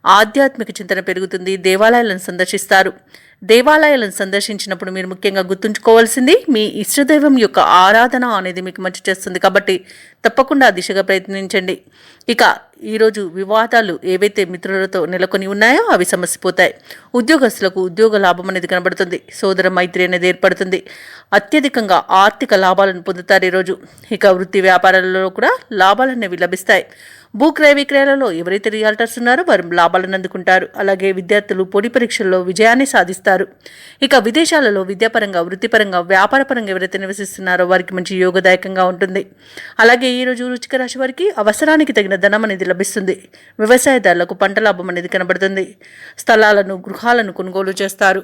Speaker 1: ఆధ్యాత్మిక చింతన పెరుగుతుంది. దేవాలయాలను సందర్శిస్తారు. దేవాలయాలను సందర్శించినప్పుడు మీరు ముఖ్యంగా గుర్తుంచుకోవాల్సింది మీ ఇష్టదైవం యొక్క ఆరాధన అనేది మీకు మంచి చేస్తుంది. కాబట్టి తప్పకుండా ఆ దిశగా ప్రయత్నించండి. ఇక ఈరోజు వివాదాలు ఏవైతే మిత్రులతో నెలకొని ఉన్నాయో అవి సమసిపోతాయి. ఉద్యోగస్తులకు ఉద్యోగ లాభం అనేది కనబడుతుంది. సోదర మైత్రి అనేది ఏర్పడుతుంది. అత్యధికంగా ఆర్థిక లాభాలను పొందుతారు ఈరోజు. ఇక వృత్తి వ్యాపారాలలో కూడా లాభాలు అనేవి లభిస్తాయి. భూక్రయ విక్రయాలలో ఎవరైతే రియాల్టర్స్ ఉన్నారో వారు లాభాలను అందుకుంటారు. అలాగే విద్యార్థులు పోటీ పరీక్షల్లో విజయాన్ని సాధిస్తారు. ఇక విదేశాలలో విద్యాపరంగా, వృత్తిపరంగా, వ్యాపారపరంగా ఎవరైతే నివసిస్తున్నారో వారికి మంచి యోగదాయకంగా ఉంటుంది. అలాగే ఈరోజు వృశ్చిక రాశి వారికి అవసరానికి తగిన ధనం అనేది లభిస్తుంది. వ్యవసాయదారులకు పంట లాభం అనేది కనబడుతుంది. స్థలాలను, గృహాలను కొనుగోలు చేస్తారు.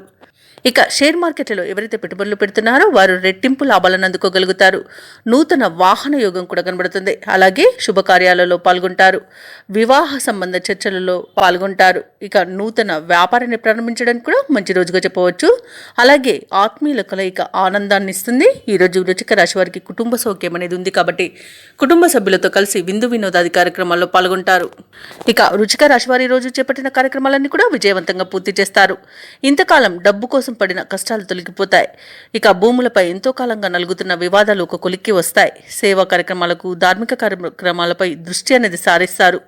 Speaker 1: ఇక షేర్ మార్కెట్లలో ఎవరైతే పెట్టుబడులు పెడుతున్నారో వారు రెట్టింపు లాభాలను అందుకోగలుగుతారు. నూతన వాహన యోగం కూడా కనబడుతుంది. అలాగే శుభకార్యాలలో పాల్గొంటారు. వివాహ సంబంధ చర్చలలో పాల్గొంటారు. ఇక నూతన వ్యాపారాన్ని ప్రారంభించడానికి కూడా మంచి రోజుగా చెప్పవచ్చు. అలాగే ఆత్మీయుల కలయిక ఆనందాన్ని ఇస్తుంది. ఈరోజు వృశ్చిక రాశి వారికి కుటుంబ సౌఖ్యం అనేది ఉంది కాబట్టి కుటుంబ సభ్యులతో కలిసి విందు వినోదాది కార్యక్రమాల్లో పాల్గొంటారు. ఇక వృశ్చిక రాశి వారి రోజు చేపట్టిన కార్యక్రమాలన్నీ కూడా విజయవంతంగా పూర్తి చేస్తారు. ఇంతకాలం డబ్బు కోసం పడిన కష్టాలు తొలగిపోతాయి. ఇక భూములపై ఎంతో కాలంగా నలుగుతున్న వివాదాలు ఒక కొలిక్కి వస్తాయి. సేవా కార్యక్రమాలకు, ధార్మిక కార్యక్రమాలపై దృష్టి అనేది సారిస్తారు.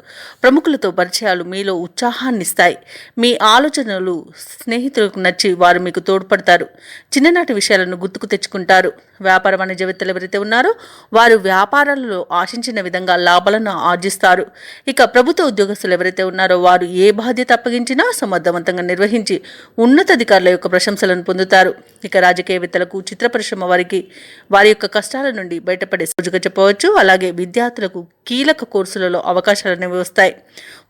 Speaker 1: ప్రముఖులతో పరిచయాలు మీలో ఉత్సాహాన్ని ఇస్తాయి. మీ ఆలోచనలు స్నేహితులకు నచ్చి వారు మీకు తోడ్పడతారు. చిన్ననాటి విషయాలను గుర్తుకు తెచ్చుకుంటారు. వ్యాపార వాణిజ్యవేత్తలు ఎవరైతే ఉన్నారో వారు వ్యాపారాలలో ఆశించిన విధంగా లాభాలను ఆర్జిస్తారు. ఇక ప్రభుత్వ ఉద్యోగస్తులు ఎవరైతే ఉన్నారో వారు ఏ బాధ్యత అప్పగించినా సమర్థవంతంగా నిర్వహించి ఉన్నతాధికారుల యొక్క ప్రశంసలను పొందుతారు. ఇక రాజకీయవేత్తలకు, చిత్ర పరిశ్రమ వారికి వారి యొక్క కష్టాల నుండి బయటపడే రోజుగా చెప్పవచ్చు. అలాగే విద్యార్థులకు కీలక కోర్సులలో అవకాశాలు అనేవి వస్తాయి.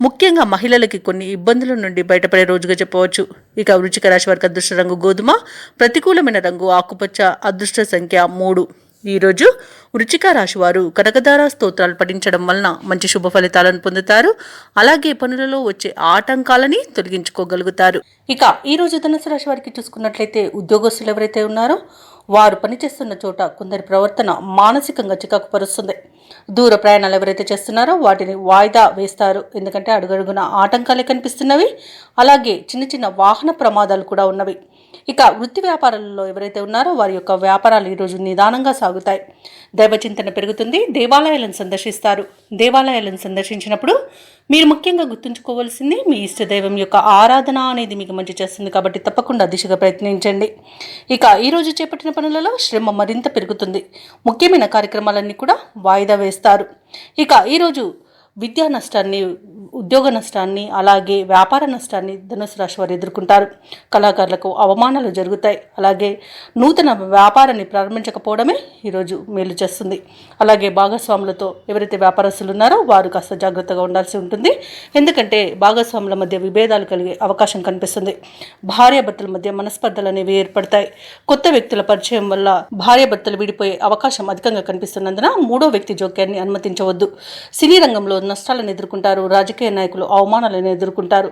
Speaker 1: ముఖ్యంగా మహిళలకి కొన్ని ఇబ్బందుల నుండి బయటపడే రోజుగా చెప్పవచ్చు. ఇక వృశ్చిక రాశి వారికి అదృష్ట రంగు గోధుమ, ప్రతికూలమైన రంగు ఆకుపచ్చ, అదృష్ట సంఖ్య 3. ఈరోజు వృశ్చిక రాశి వారు కనకదార స్తోత్రాలు పఠించడం వలన మంచి శుభ ఫలితాలను పొందుతారు. అలాగే పనులలో వచ్చే ఆటంకాలని తొలగించుకోగలుగుతారు. ఇక ఈరోజు ధనుసు రాశి వారికి చూసుకున్నట్లయితే ఉద్యోగస్తులు ఎవరైతే ఉన్నారో వారు పనిచేస్తున్న చోట కొందరి ప్రవర్తన మానసికంగా చికాకు పరుస్తుంది. దూర ప్రయాణాలు ఎవరైతే చేస్తున్నారో వాటిని వాయిదా వేస్తారు. ఎందుకంటే అడుగడుగున ఆటంకాలే కనిపిస్తున్నవి. అలాగే చిన్న చిన్న వాహన ప్రమాదాలు కూడా ఉన్నవి. ఇక వృత్తి వ్యాపారాలలో ఎవరైతే ఉన్నారో వారి యొక్క వ్యాపారాలు ఈరోజు నిదానంగా సాగుతాయి. దైవచింతన పెరుగుతుంది. దేవాలయాలను సందర్శిస్తారు. దేవాలయాలను సందర్శించినప్పుడు మీరు ముఖ్యంగా గుర్తుంచుకోవాల్సింది మీ ఇష్టదైవం యొక్క ఆరాధన అనేది మీకు మంచి చేస్తుంది. కాబట్టి తప్పకుండా దిశగా ప్రయత్నించండి. ఇక ఈరోజు చేపట్టిన పనులలో శ్రమ మరింత పెరుగుతుంది. ముఖ్యమైన కార్యక్రమాలన్నీ కూడా వాయిదా వేస్తారు. ఇక ఈరోజు విద్యా నష్టాన్ని, ఉద్యోగ నష్టాన్ని, అలాగే వ్యాపార నష్టాన్ని ధనుసు రాశి వారు ఎదుర్కొంటారు. కళాకారులకు అవమానాలు జరుగుతాయి. అలాగే నూతన వ్యాపారాన్ని ప్రారంభించకపోవడమే ఈరోజు మేలు చేస్తుంది. అలాగే భాగస్వాములతో ఎవరైతే వ్యాపారస్తులు ఉన్నారో వారు కాస్త జాగ్రత్తగా ఉండాల్సి ఉంటుంది. ఎందుకంటే భాగస్వాముల మధ్య విభేదాలు కలిగే అవకాశం కనిపిస్తుంది. భార్యాభర్తల మధ్య మనస్పర్ధలు అనేవి ఏర్పడతాయి. కొత్త వ్యక్తుల పరిచయం వల్ల భార్యాభర్తలు విడిపోయే అవకాశం అధికంగా కనిపిస్తున్నందున మూడో వ్యక్తి జోక్యాన్ని అనుమతించవద్దు. సినీ రంగంలో నష్టాలను ఎదుర్కొంటారు. రాజకీయ నాయకులు అవమానాలను ఎదుర్కొంటారు.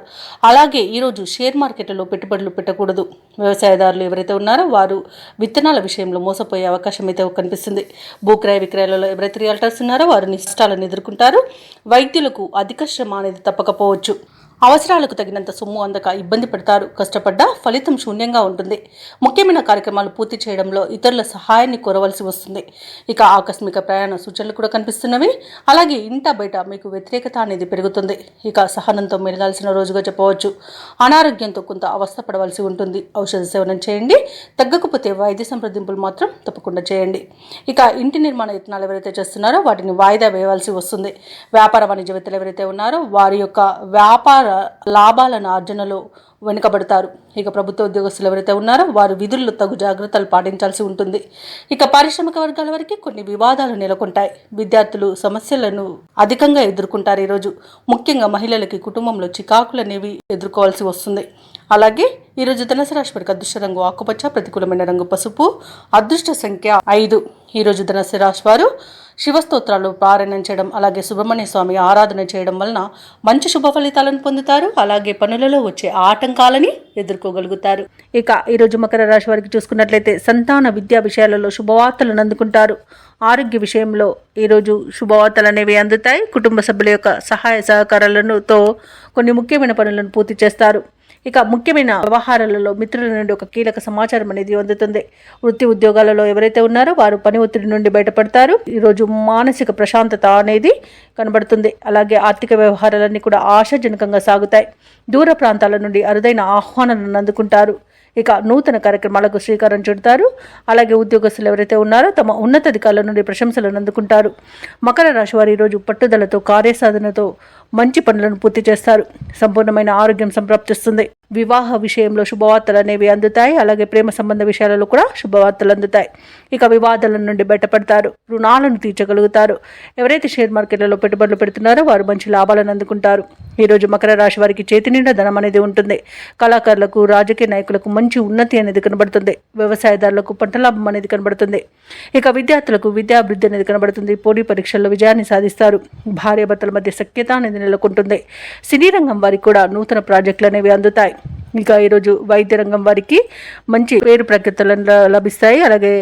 Speaker 1: అలాగే ఈరోజు షేర్ మార్కెట్లో పెట్టుబడులు పెట్టకూడదు. వ్యవసాయదారులు ఎవరైతే ఉన్నారో వారు విత్తనాల విషయంలో మోసపోయే అవకాశం అయితే కనిపిస్తుంది. భూక్రయ విక్రయాలలో ఎవరైతే రియల్టర్స్ ఉన్నారో వారు నష్టాలను ఎదుర్కొంటారు. వైద్యులకు అధిక శ్రమ అనేది తప్పకపోవచ్చు. అవసరాలకు తగినంత సొమ్ము అందక ఇబ్బంది పడతారు. కష్టపడ్డా ఫలితం శూన్యంగా ఉంటుంది. ముఖ్యమైన కార్యక్రమాలు పూర్తి చేయడంలో ఇతరుల సహాయాన్ని కోరవలసి వస్తుంది. ఇక ఆకస్మిక ప్రయాణ సూచనలు కూడా కనిపిస్తున్నవి. అలాగే ఇంట బయట మీకు వ్యతిరేకత అనేది పెరుగుతుంది. ఇక సహనంతో మెలగాల్సిన రోజుగా చెప్పవచ్చు. అనారోగ్యంతో కొంత అవస్థపడవలసి ఉంటుంది. ఔషధ సేవనం చేయండి. తగ్గకపోతే వైద్య సంప్రదింపులు మాత్రం తప్పకుండా చేయండి. ఇక ఇంటి నిర్మాణ యత్నాలు ఎవరైతే చేస్తున్నారో వాటిని వాయిదా వేయవలసి వస్తుంది. వ్యాపార వాణిజ్యవేత్తలు ఎవరైతే ఉన్నారో వారి యొక్క వ్యాపార లాభాలను ఆర్జనలో వెనుకబడతారు. ఇక ప్రభుత్వ ఉద్యోగస్తులు ఎవరైతే ఉన్నారో వారు విధుల్లో తగు జాగ్రత్తలు పాటించాల్సి ఉంటుంది. ఇక పారిశ్రామిక వర్గాల వరకు కొన్ని వివాదాలు నెలకొంటాయి. విద్యార్థులు సమస్యలను అధికంగా ఎదుర్కొంటారు. ఈరోజు ముఖ్యంగా మహిళలకి కుటుంబంలో చికాకులు అనేవి ఎదుర్కోవాల్సి వస్తుంది. అలాగే ఈరోజు ధనుసు రాశి వారికి అదృష్ట రంగు ఆకుపచ్చ, ప్రతికూలమైన రంగు పసుపు, అదృష్ట సంఖ్య 5. ఈరోజు ధనుసు రాశి వారు శివస్తోత్రాలు పారాయణం చేయడం, అలాగే సుబ్రహ్మణ్య స్వామి ఆరాధన చేయడం వలన మంచి శుభ ఫలితాలను పొందుతారు. అలాగే పనులలో వచ్చే ఆటంకాలని ఎదుర్కోగలుగుతారు. ఇక ఈరోజు మకర రాశి వారికి చూసుకున్నట్లయితే సంతాన విద్యా విషయాలలో శుభవార్తలను అందుకుంటారు. ఆరోగ్య విషయంలో ఈరోజు శుభవార్తలు అనేవి అందుతాయి. కుటుంబ సభ్యుల యొక్క సహాయ సహకారాలతో కొన్ని ముఖ్యమైన పనులను పూర్తి చేస్తారు. ఇక ముఖ్యమైన వ్యవహారాలలో మిత్రుల నుండి ఒక కీలక సమాచారం అనేది అందుతుంది. వృత్తి ఉద్యోగాలలో ఎవరైతే ఉన్నారో వారు పని ఒత్తిడి నుండి బయటపడతారు. ఈరోజు మానసిక ప్రశాంతత అనేది కనబడుతుంది. అలాగే ఆర్థిక వ్యవహారాలన్నీ కూడా ఆశాజనకంగా సాగుతాయి. దూర ప్రాంతాల నుండి అరుదైన ఆహ్వానాలను అందుకుంటారు. ఇక నూతన కార్యక్రమాలకు శ్రీకారం చుడతారు. అలాగే ఉద్యోగస్తులు ఎవరైతే ఉన్నారో తమ ఉన్నతాధికారుల నుండి ప్రశంసలను అందుకుంటారు. మకర రాశి వారు ఈరోజు పట్టుదలతో, కార్యసాధనతో మంచి పనులను పూర్తి చేస్తారు. సంపూర్ణమైన ఆరోగ్యం సంప్రాప్తిస్తుంది. వివాహ విషయంలో శుభవార్తలు అనేవి అందుతాయి. అలాగే ప్రేమ సంబంధ విషయాలలో కూడా శుభవార్తలు అందుతాయి. ఇక వివాదాల నుండి బయటపడతారు. రుణాలను తీర్చగలుగుతారు. ఎవరైతే షేర్ మార్కెట్లలో పెట్టుబడులు పెడుతున్నారో వారు మంచి లాభాలను అందుకుంటారు. ఈరోజు మకర రాశి వారికి చేతి నిండా ధనం అనేది ఉంటుంది. కళాకారులకు, రాజకీయ నాయకులకు మంచి ఉన్నతి అనేది కనబడుతుంది. వ్యవసాయదారులకు పంట లాభం అనేది కనబడుతుంది. ఇక విద్యార్థులకు విద్యాభివృద్ధి అనేది కనబడుతుంది. పోటీ పరీక్షల్లో విజయాన్ని సాధిస్తారు. భార్యాభర్తల మధ్య సఖ్యత అనేది నెలకొంటుంది. సినీ రంగం వారికి కూడా నూతన ప్రాజెక్టులు అనేవి అందుతాయి. ఇక ఈరోజు వైద్య రంగం వారికి మంచి పేరు ప్రఖ్యాతులు లభిస్తాయి. అలాగే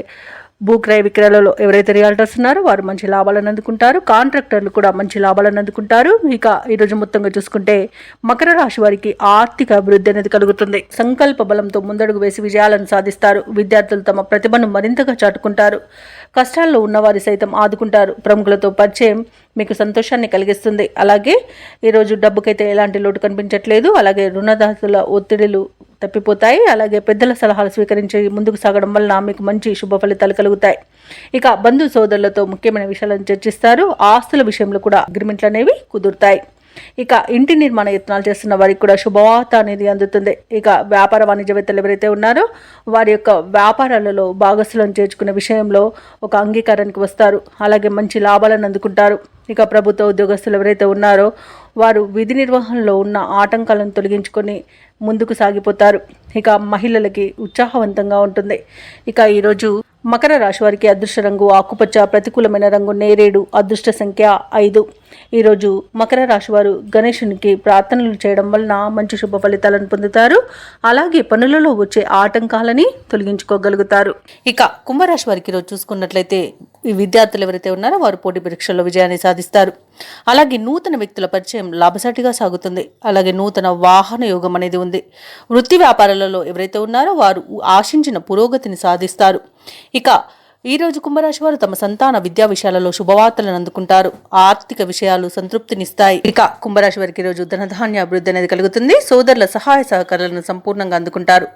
Speaker 1: భూక్రయ విక్రయాలలో ఎవరైతే రియాల్టర్స్ ఉన్నారో వారు మంచి లాభాలను అందుకుంటారు. కాంట్రాక్టర్లు కూడా మంచి లాభాలను అందుకుంటారు. ఇక ఈరోజు మొత్తంగా చూసుకుంటే మకర రాశి వారికి ఆర్థిక అభివృద్ధి అనేది కలుగుతుంది. సంకల్ప బలంతో ముందడుగు వేసి విజయాలను సాధిస్తారు. విద్యార్థులు తమ ప్రతిభను మరింతగా చాటుకుంటారు. కష్టాల్లో ఉన్నవారి సైతం ఆదుకుంటారు. ప్రముఖులతో పరిచయం మీకు సంతోషాన్ని కలిగిస్తుంది. అలాగే ఈరోజు డబ్బుకైతే ఎలాంటి లోటు కనిపించట్లేదు. అలాగే రుణదాతల ఒత్తిడిలు తప్పిపోతాయి. అలాగే పెద్దల సలహాలు స్వీకరించి ముందుకు సాగడం వలన మీకు మంచి శుభ ఫలితాలు కలుగుతాయి. ఇక బంధు సోదరులతో ముఖ్యమైన విషయాలను చర్చిస్తారు. ఆస్తుల విషయంలో కూడా అగ్రిమెంట్లు అనేవి కుదురుతాయి. ఇక ఇంటి నిర్మాణ యత్నాలు చేస్తున్న వారికి కూడా శుభవార్త అనేది అందుతుంది. ఇక వ్యాపార వాణిజ్యవేత్తలు ఎవరైతే ఉన్నారో వారి యొక్క వ్యాపారాలలో భాగస్వాలను చేర్చుకునే విషయంలో ఒక అంగీకారానికి వస్తారు. అలాగే మంచి లాభాలను అందుకుంటారు. ఇక ప్రభుత్వ ఉద్యోగస్తులు ఎవరైతే ఉన్నారో వారు విధి నిర్వహణలో ఉన్న ఆటంకాలను తొలగించుకొని ముందుకు సాగిపోతారు. ఇక మహిళలకి ఉత్సాహవంతంగా ఉంటుంది. ఇక ఈరోజు మకర రాశి వారికి అదృష్ట రంగు ఆకుపచ్చ, ప్రతికూలమైన రంగు నేరేడు, అదృష్ట సంఖ్య 5. ఈరోజు మకర రాశి వారు గణేశునికి ప్రార్థనలు చేయడం వలన మంచి శుభ ఫలితాలను పొందుతారు. అలాగే పనులలో వచ్చే ఆటంకాలని తొలగించుకోగలుగుతారు. ఇక కుంభరాశి వారికి ఈరోజు చూసుకున్నట్లయితే ఈ విద్యార్థులు ఎవరైతే ఉన్నారో వారు పోటీ పరీక్షల్లో విజయాన్ని సాధిస్తారు. అలాగే నూతన వ్యక్తుల పరిచయం లాభసాటిగా సాగుతుంది. అలాగే నూతన వాహన యోగం అనేది ఉంది. వృత్తి వ్యాపారాలలో ఎవరైతే ఉన్నారో వారు ఆశించిన పురోగతిని సాధిస్తారు. ఇక ఈరోజు కుంభరాశి వారు తమ సంతాన విద్యా విషయాలలో శుభవార్తలను అందుకుంటారు. ఆర్థిక విషయాలు సంతృప్తినిస్తాయి. ఇక కుంభరాశి వారికి ఈరోజు ధనధాన్య అభివృద్ధి అనేది కలుగుతుంది. సోదరుల సహాయ సహకారాలను సంపూర్ణంగా అందుకుంటారు.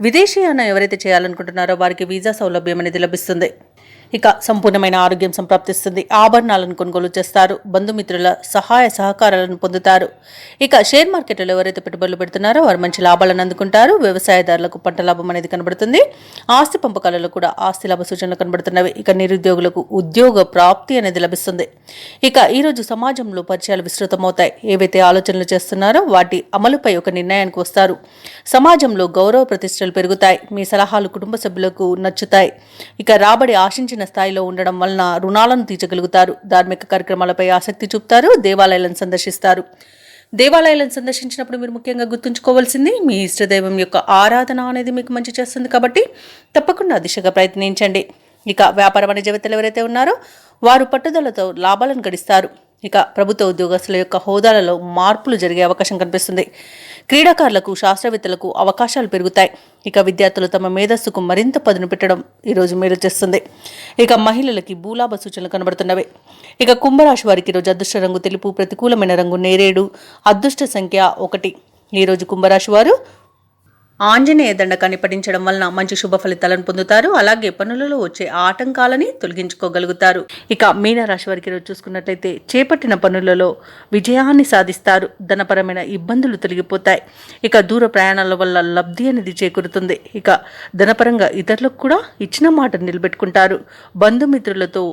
Speaker 1: విదేశీయానం ఎవరైతే చేయాలనుకుంటున్నారో వారికి వీసా సౌలభ్యం అనేది లభిస్తుంది. ఇక సంపూర్ణమైన ఆరోగ్యం సంప్రాప్తిస్తుంది. ఆభరణాలను కొనుగోలు చేస్తారు. బంధుమిత్రుల సహాయ సహకారాలను పొందుతారు. ఇక షేర్ మార్కెట్లో ఎవరైతే పెట్టుబడులు పెడుతున్నారో వారు మంచి లాభాలను అందుకుంటారు. వ్యవసాయదారులకు పంట లాభం అనేది కనబడుతుంది. ఆస్తి పంపకాలలో కూడా ఆస్తి లాభ సూచనలు కనబడుతున్నవి. ఇక నిరుద్యోగులకు ఉద్యోగ ప్రాప్తి అనేది లభిస్తుంది. ఇక ఈరోజు సమాజంలో పరిచయాలు విస్తృతమవుతాయి. ఏవైతే ఆలోచనలు చేస్తున్నారో వాటి అమలుపై ఒక నిర్ణయానికి వస్తారు. సమాజంలో గౌరవ ప్రతిష్టలు పెరుగుతాయి. మీ సలహాలు కుటుంబ సభ్యులకు నచ్చుతాయి. ఇక రాబడి ఆశించిన స్థాయిలో ఉండడం వలన రుణాలను తీర్చగలుగుతారు. ధార్మిక కార్యక్రమాలపై ఆసక్తి చూపుతారు. దేవాలయాలను సందర్శిస్తారు. దేవాలయాలను సందర్శించినప్పుడు మీరు ముఖ్యంగా గుర్తుంచుకోవాల్సింది మీ ఇష్టదైవం యొక్క ఆరాధన అనేది మీకు మంచి చేస్తుంది. కాబట్టి తప్పకుండా దిశగా ప్రయత్నించండి. ఇక వ్యాపార వాణిజ్యవేత్తలు ఎవరైతే ఉన్నారో వారు పట్టుదలతో లాభాలను గడిస్తారు. ఇక ప్రభుత్వ ఉద్యోగస్తుల యొక్క హోదాలలో మార్పులు జరిగే అవకాశం కనిపిస్తుంది. క్రీడాకారులకు, శాస్త్రవేత్తలకు అవకాశాలు పెరుగుతాయి. ఇక విద్యార్థులు తమ మేధస్సుకు మరింత పదును పెట్టడం ఈరోజు మేలు చేస్తుంది. ఇక మహిళలకి భూలాభ సూచనలు కనబడుతున్నవి. ఇక కుంభరాశి వారికి ఈరోజు అదృష్ట రంగు తెలుపు, ప్రతికూలమైన రంగు నేరేడు, అదృష్ట సంఖ్య 1. ఈరోజు కుంభరాశి వారు ఆంజనేయ దండకాన్ని పఠించడం వలన మంచి శుభ ఫలితాలను పొందుతారు. అలాగే పనులలో వచ్చే ఆటంకాలని తొలగించుకోగలుగుతారు. ఇక మీనరాశి వారికి రోజు చూసుకున్నట్లయితే చేపట్టిన పనులలో విజయాన్ని సాధిస్తారు. ధనపరమైన ఇబ్బందులు తొలగిపోతాయి. ఇక దూర ప్రయాణాల వల్ల లబ్ధి అనేది చేకూరుతుంది. ఇక ధనపరంగా ఇతరులకు కూడా ఇచ్చిన మాట నిలబెట్టుకుంటారు. బంధుమిత్రులతో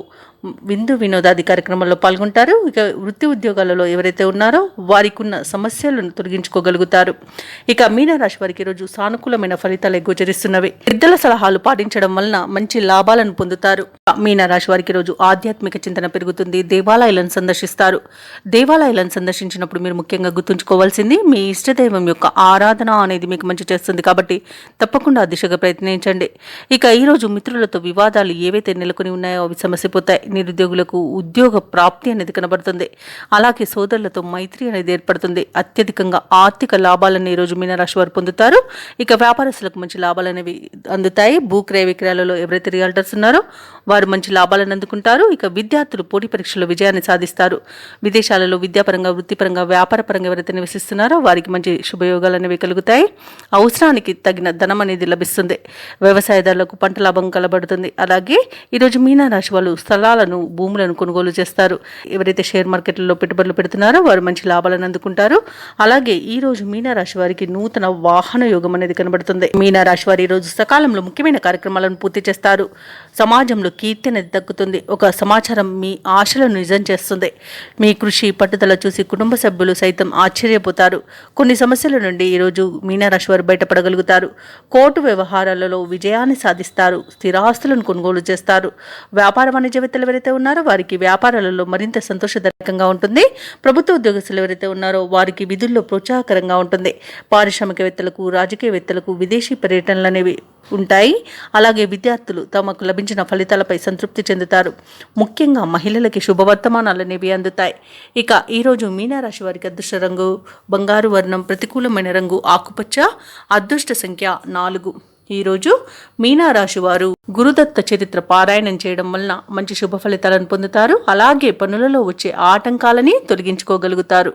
Speaker 1: విందు వినోదాది కార్యక్రమాల్లో పాల్గొంటారు. ఇక వృత్తి ఉద్యోగాలలో ఎవరైతే ఉన్నారో వారికి ఉన్న సమస్యలను తొలగించుకోగలుగుతారు. ఇక మీనరాశి వారికి ఈరోజు సానుకూలమైన ఫలితాలు గోచరిస్తున్నవి. పెద్దల సలహాలు పాటించడం వలన మంచి లాభాలను పొందుతారు. మీనరాశి వారికి ఈరోజు ఆధ్యాత్మిక చింతన పెరుగుతుంది. దేవాలయాలను సందర్శిస్తారు. దేవాలయాలను సందర్శించినప్పుడు మీరు ముఖ్యంగా గుర్తుంచుకోవాల్సింది మీ ఇష్టదైవం యొక్క ఆరాధన అనేది మీకు మంచి చేస్తుంది కాబట్టి తప్పకుండా ఆ దిశగా ప్రయత్నించండి. ఇక ఈరోజు మిత్రులతో వివాదాలు ఏవైతే నెలకొని ఉన్నాయో అవి సమస్యపోతాయి. నిరుద్యోగులకు ఉద్యోగ ప్రాప్తి అనేది కనబడుతుంది. అలాగే సోదరులతో మైత్రి అనేది ఏర్పడుతుంది. అత్యధికంగా ఆర్థిక లాభాలను ఈరోజు మీనరాశి వారు పొందుతారు. ఇక వ్యాపారస్తులకు మంచి లాభాలు అనేవి అందుతాయి. భూక్రయ విక్రయాలలో ఎవరైతే రియల్టర్స్ ఉన్నారో వారు మంచి లాభాలను అందుకుంటారు. ఇక విద్యార్థులు పోటీ పరీక్షల్లో విజయాన్ని సాధిస్తారు. విదేశాలలో విద్యాపరంగా, వృత్తిపరంగా, వ్యాపారపరంగా ఎవరైతే నివసిస్తున్నారో వారికి మంచి శుభయోగాలు అనేవి కలుగుతాయి. అవసరానికి తగిన ధనం అనేది లభిస్తుంది. వ్యవసాయదారులకు పంట లాభం కలబడుతుంది. అలాగే ఈరోజు మీనరాశి వాళ్ళు స్థలాలను, భూములను కొనుగోలు చేస్తారు. ఎవరైతే షేర్ మార్కెట్లలో పెట్టుబడులు పెడుతున్నారో వారు మంచి లాభాలను అందుకుంటారు. అలాగే ఈ రోజు మీనరాశి వారికి నూతన వాహన యోగం అనేది కనబడుతుంది. మీనరాశి వారు ఈ రోజు సకాలంలో ముఖ్యమైన కార్యక్రమాలను పూర్తి చేస్తారు. సమాజంలో కీర్తి అనేది దక్కుతుంది. ఒక సమాచారం మీ ఆశలను నిజం చేస్తుంది. మీ కృషి, పట్టుదల చూసి కుటుంబ సభ్యులు సైతం ఆశ్చర్యపోతారు. కొన్ని సమస్యల నుండి ఈరోజు మీనరాశి వారు బయటపడగలుగుతారు. కోర్టు వ్యవహారాలలో విజయాన్ని సాధిస్తారు. స్థిరాస్తులను కొనుగోలు చేస్తారు. వ్యాపార వాణిజ్యవేత్తలు ఎవరైతే ఉన్నారో వారికి వ్యాపారాలలో మరింత సంతోషదాయకంగా ఉంటుంది. ప్రభుత్వ ఉద్యోగస్తులు ఎవరైతే ఉన్నారో వారికి విధుల్లో ప్రోత్సాహకరంగా ఉంటుంది. పారిశ్రామికవేత్తలకు, రాజకీయవేత్తలకు విదేశీ పర్యటనలు అనేవి ఉంటాయి. అలాగే విద్యార్థులు తమకు లభించిన ఫలితాలపై సంతృప్తి చెందుతారు. ముఖ్యంగా మహిళలకి శుభవర్తమానాలు అనేవి అందుతాయి. ఇక ఈరోజు మీనరాశి వారికి అదృష్ట రంగు బంగారు వర్ణం, ప్రతికూలమైన రంగు ఆకుపచ్చ, అదృష్ట సంఖ్య 4. ఈరోజు మీనరాశి వారు గురుదత్త చరిత్ర పారాయణం చేయడం వలన మంచి శుభ ఫలితాలను పొందుతారు. అలాగే పనులలో వచ్చే ఆటంకాలని తొలగించుకోగలుగుతారు.